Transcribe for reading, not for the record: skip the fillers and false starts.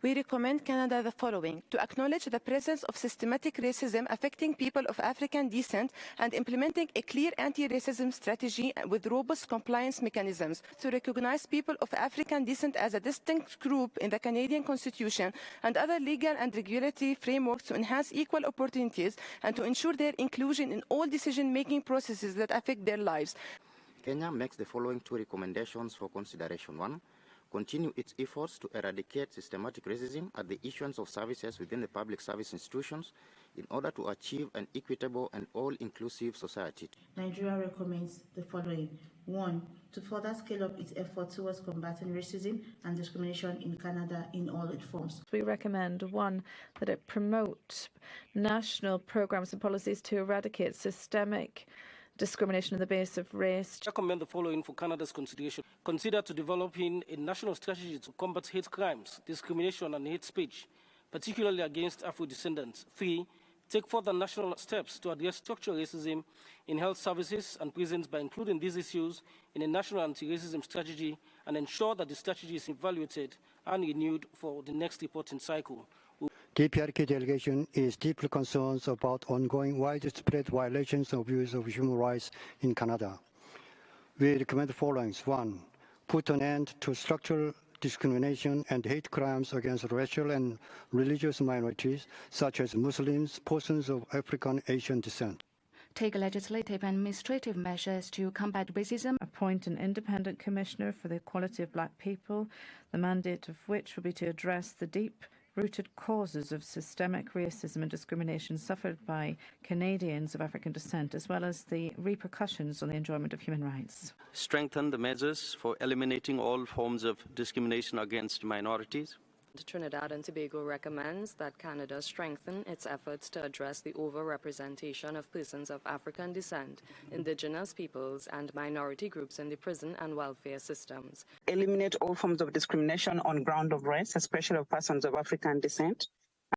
We recommend Canada the following: to acknowledge the presence of systematic racism affecting people of African descent and implementing a clear anti-racism strategy with robust compliance mechanisms; to recognize people of African descent as a distinct group in the Canadian Constitution and other legal and regulatory frameworks to enhance equal opportunities and to ensure their inclusion in all decision-making processes that affect their lives. Kenya makes the following two recommendations for consideration. 1. Continue its efforts to eradicate systematic racism at the issuance of services within the public service institutions in order to achieve an equitable and all-inclusive society. Nigeria recommends the following. 1. To further scale up its efforts towards combating racism and discrimination in Canada in all its forms. We recommend 1. That it promote national programs and policies to eradicate systemic discrimination on the basis of race. I recommend the following for Canada's consideration. Consider to developing a national strategy to combat hate crimes, discrimination and hate speech, particularly against Afro-descendants. 3. Take further national steps to address structural racism in health services and prisons by including these issues in a national anti-racism strategy and ensure that the strategy is evaluated and renewed for the next reporting cycle. DPRK delegation is deeply concerned about ongoing widespread violations of abuse of human rights in Canada. We recommend the following. 1. Put an end to structural discrimination and hate crimes against racial and religious minorities, such as Muslims, persons of African Asian descent. Take legislative and administrative measures to combat racism. Appoint an independent commissioner for the equality of black people, the mandate of which will be to address the deep-rooted causes of systemic racism and discrimination suffered by Canadians of African descent, as well as the repercussions on the enjoyment of human rights. Strengthen the measures for eliminating all forms of discrimination against minorities. Trinidad and Tobago recommends that Canada strengthen its efforts to address the overrepresentation of persons of African descent, Indigenous peoples, and minority groups in the prison and welfare systems. Eliminate all forms of discrimination on ground of race, especially of persons of African descent.